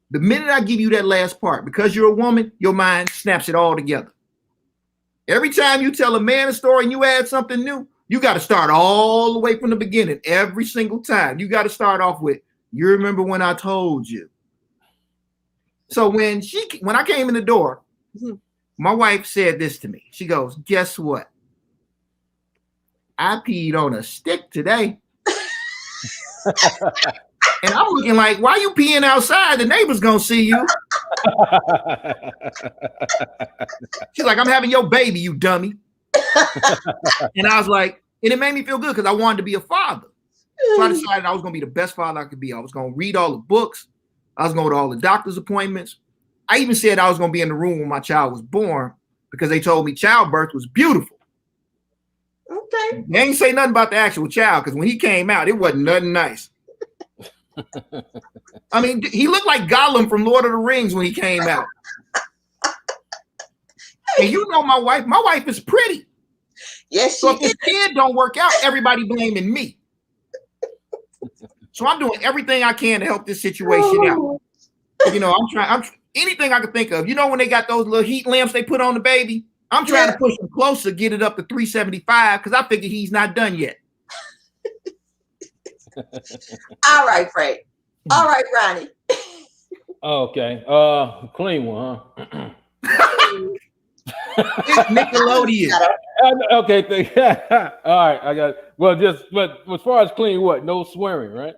The minute I give you that last part, because you're a woman, your mind snaps it all together. Every time you tell a man a story and you add something new, you got to start all the way from the beginning. Every single time. You got to start off with, you remember when I told you. So when I came in the door, my wife said this to me. She goes, guess what? I peed on a stick today. And I'm looking like, why you peeing outside? The neighbor's gonna see you. She's like, I'm having your baby, you dummy. And I was like, and it made me feel good because I wanted to be a father. So I decided I was gonna be the best father I could be. I was gonna read all the books. I was going to all the doctor's appointments. I even said I was going to be in the room when my child was born because they told me childbirth was beautiful. Okay. They ain't say nothing about the actual child because when he came out, it wasn't nothing nice. I mean, he looked like Gollum from Lord of the Rings when he came out. And you know my wife is pretty. Yes, so if this kid don't work out, everybody blaming me. So I'm doing everything I can to help this situation out. You know, I'm anything I can think of. You know, when they got those little heat lamps they put on the baby, I'm trying to push him closer, get it up to 375 because I figure he's not done yet. All right, Frank. All right, Ronnie. Okay. Clean one, huh? It's Nickelodeon. Okay. All right. I got it. But as far as clean, what? No swearing, right?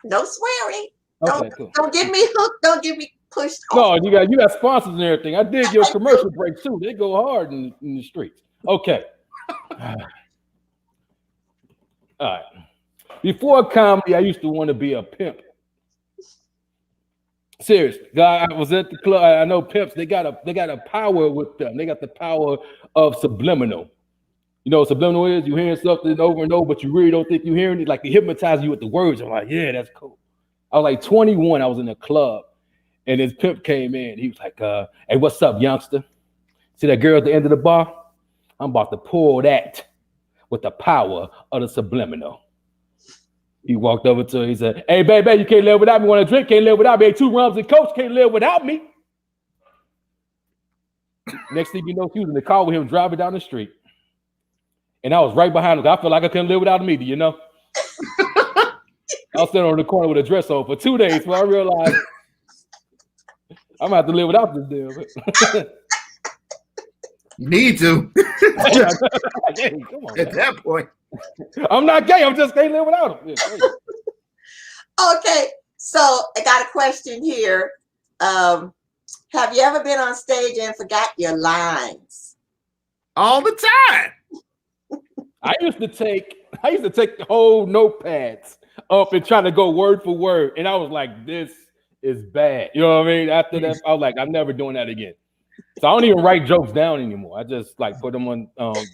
No swearing. Okay, cool. Don't get me hooked. Don't get me pushed off. No, you got sponsors and everything. I did your commercial break too. They go hard in the streets. Okay. All right. Before comedy, I used to want to be a pimp. Seriously, I was at the club. I know pimps. They got a power with them. They got the power of subliminal. You know what subliminal is? You hearing something over and over, but you really don't think you're hearing it. Like they hypnotize you with the words. I'm like, yeah, that's cool. I was like 21. I was in a club, and this pimp came in. He was like, "Hey, what's up, youngster? See that girl at the end of the bar? I'm about to pull that. with the power of the subliminal. He walked over to her. He said, "Hey, baby, you can't live without me. Want a drink? Can't live without me. Hey, 2 rums and Coke can't live without me." Next thing you know, she was in the car with him driving down the street. And I was right behind her. I felt like I couldn't live without him either, you know? I was sitting on the corner with a dress on for 2 days before I realized I'm going to have to live without this deal. You need to. Hey, come on, at that point. I'm not gay. I'm just can't live without him. Yeah, Okay, so I got a question here. Have you ever been on stage and forgot your lines? All the time. I used to take the whole notepads up and try to go word for word, and I was like, "This is bad." You know what I mean? After that, I was like, "I'm never doing that again." So I don't even write jokes down anymore. I just like put them on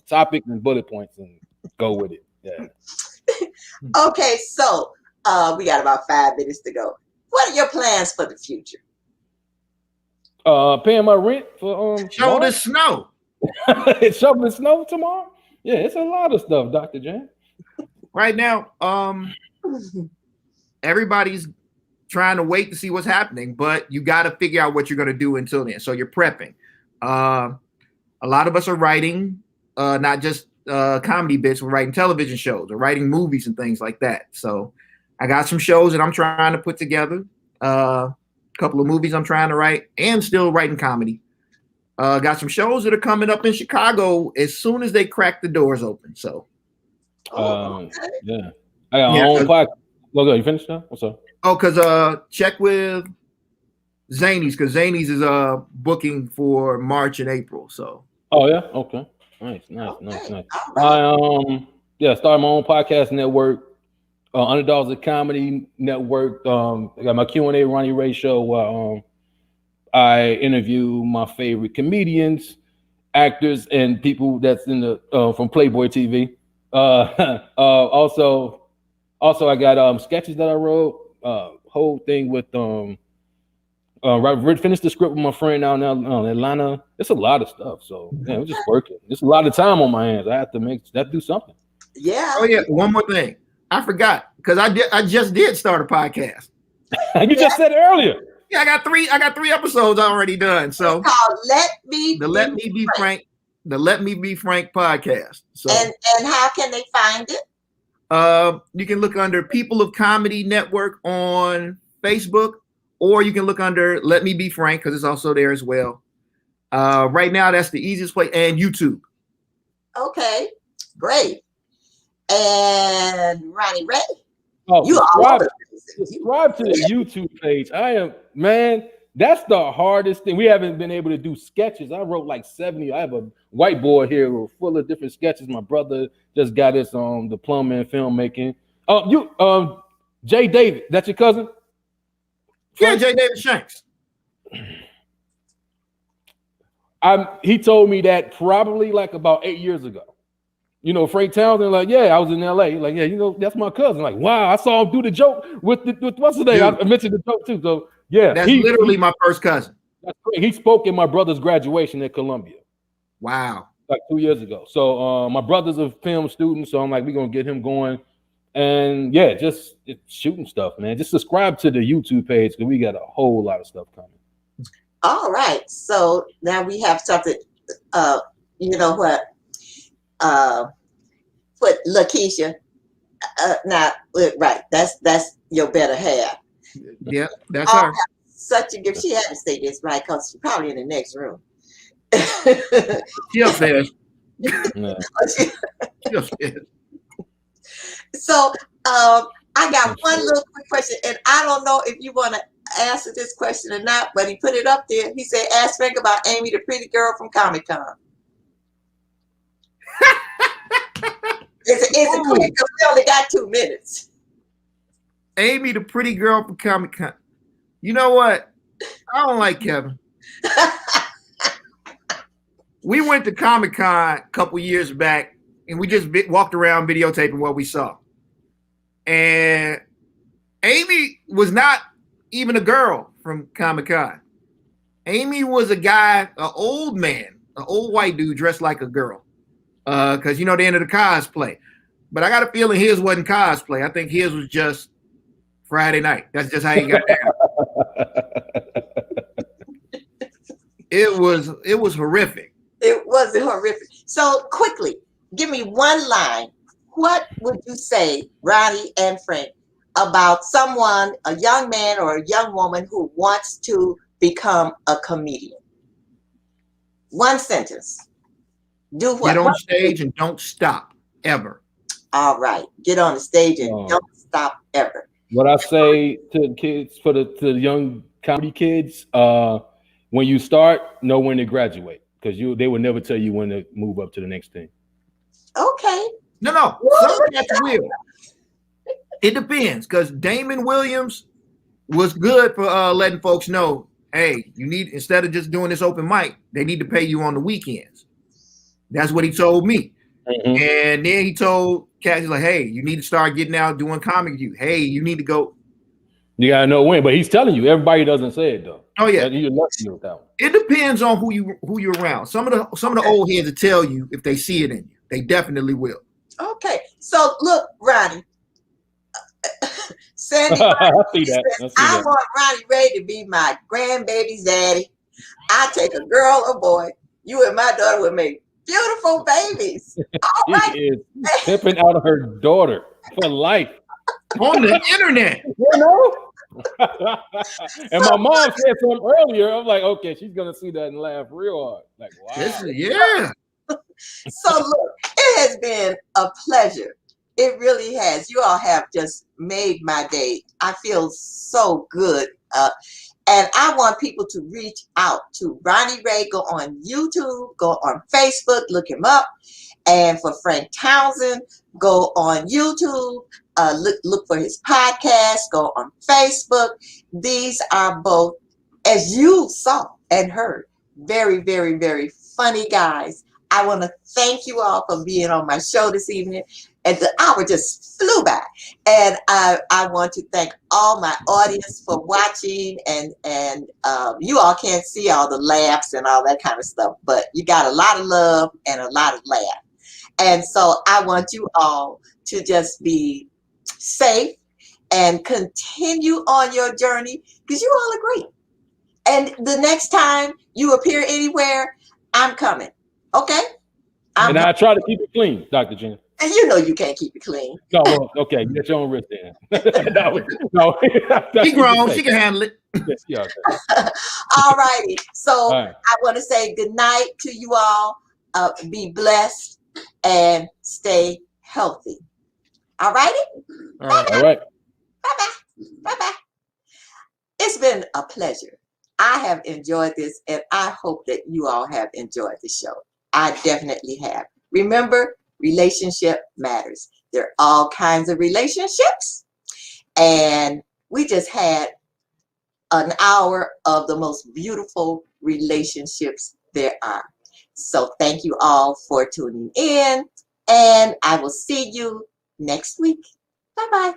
topic and bullet points and go with it. Yeah. Okay, so we got about 5 minutes to go. What are your plans for the future? Paying my rent for Show the snow. It's shoveling snow tomorrow. Yeah, it's a lot of stuff, Dr. Jan. Right now, everybody's trying to wait to see what's happening, but you got to figure out what you're going to do until then. So you're prepping. A lot of us are writing, not just comedy bits. We're writing television shows, we're writing movies and things like that. So I got some shows that I'm trying to put together. A couple of movies I'm trying to write, and still writing comedy. Got some shows that are coming up in Chicago as soon as they crack the doors open. So, yeah, I got my own podcast. Go. You finished now? What's up? Oh, because check with Zanies, because Zanies is booking for March and April. So. Oh yeah. Okay. Nice. Right. I started my own podcast network. Underdogs of Comedy Network. I got my Q&A Ronnie Ray show where I interview my favorite comedians, actors, and people that's in the from Playboy TV. Also I got sketches that I wrote. Whole thing with finished the script with my friend out now in Atlanta. It's a lot of stuff. So yeah, we're just working. It's a lot of time on my hands. I have to do something. Yeah. Oh yeah. One more thing. I forgot because I just did start a podcast. You just said it earlier. Yeah, I got three episodes already done. So it's called Let Me Be Frank podcast. So and how can they find it? You can look under People of Comedy Network on Facebook, or you can look under Let Me Be Frank because it's also there as well. Right now, that's the easiest place, and YouTube. Okay, great. And Ronnie Ray, you subscribe to the YouTube page. That's the hardest thing. We haven't been able to do sketches. I wrote like 70. I have a whiteboard here full of different sketches. My brother just got his diploma in filmmaking. Jay David, that's your cousin? Yeah, Jay David Shanks. He told me that probably like about 8 years ago. You know, Frank Townsend, like, yeah, I was in LA. Like, yeah, you know, that's my cousin. Like, wow, I saw him do the joke with what's his name? I mentioned the joke too. So yeah, that's literally my first cousin. That's great. He spoke in my brother's graduation at Columbia. Wow. Like 2 years ago. So my brother's a film student, so I'm like, we're gonna get him going. And yeah, just shooting stuff, man. Just subscribe to the YouTube page because we got a whole lot of stuff coming. All right. So now we have something you know what? Put Lakeisha. Now, right? That's your better half. Yeah, that's her. Such a gift. She had to say this right because she's probably in the next room. She upstairs. Yeah. She upstairs. So I got one little quick question, and I don't know if you want to answer this question or not, but he put it up there. He said, "Ask Frank about Amy, the pretty girl from Comic-Con." It's a quick, because we only got 2 minutes. Amy, the pretty girl from Comic-Con. You know what? I don't like Kevin. We went to Comic-Con a couple years back, and we just walked around videotaping what we saw. And Amy was not even a girl from Comic-Con. Amy was a guy, an old man, an old white dude dressed like a girl. because you know the end of the cosplay. But I got a feeling his wasn't cosplay. I think his was just Friday night. That's just how he got there. It was horrific. It was horrific. So quickly, give me one line. What would you say, Ronnie and Frank, about someone, a young man or a young woman who wants to become a comedian? One sentence. Do what? Get on stage and don't stop ever. All right. Get on the stage and don't stop ever. What I say to the kids, to the young comedy kids, when you start, know when to graduate, because they will never tell you when to move up to the next thing. Okay. No. Some cats will. It depends, because Damon Williams was good for letting folks know, hey, you need, instead of just doing this open mic, they need to pay you on the weekends. That's what he told me. Mm-hmm. And then he told cats, like, hey, you need to start getting out doing comic view. Hey, you need to go. You gotta know when, but he's telling you. Everybody doesn't say it though. Oh yeah, you're lucky with that one. It depends on who you're around. Some of the old heads will tell you if they see it in you. They definitely will. Okay, so look, Ronnie. Sandy, I see that. I want Ronnie Ray to be my grandbaby's daddy. I take a girl or boy. You and my daughter would make beautiful babies. All right. She is pimping out of her daughter for life on the internet. You know. And my mom said something earlier. I'm like, okay, she's gonna see that and laugh real hard. Like, wow. Yeah. So look, it has been a pleasure. It really has. You all have just made my day. I feel so good. And I want people to reach out to Ronnie Ray. Go on YouTube, go on Facebook, look him up. And for Frank Townsend, go on YouTube, look for his podcast, go on Facebook. These are both, as you saw and heard, very, very, very funny guys. I want to thank you all for being on my show this evening. And the hour just flew by. And I want to thank all my audience for watching. And you all can't see all the laughs and all that kind of stuff, but you got a lot of love and a lot of laugh. And so I want you all to just be safe and continue on your journey, because you all are great. And the next time you appear anywhere, I'm coming. Okay? I try to keep it clean, Dr. Jen. And you know you can't keep it clean. No, well, okay, you get your own wrist then. no. She grown, she can handle it. Yeah, okay. All righty. So I want to say good night to you all. Be blessed and stay healthy. All righty? All right. Bye-bye. Bye-bye. It's been a pleasure. I have enjoyed this, and I hope that you all have enjoyed the show. I definitely have. Remember, relationship matters. There are all kinds of relationships, and we just had an hour of the most beautiful relationships there are. So thank you all for tuning in, and I will see you next week. Bye-bye.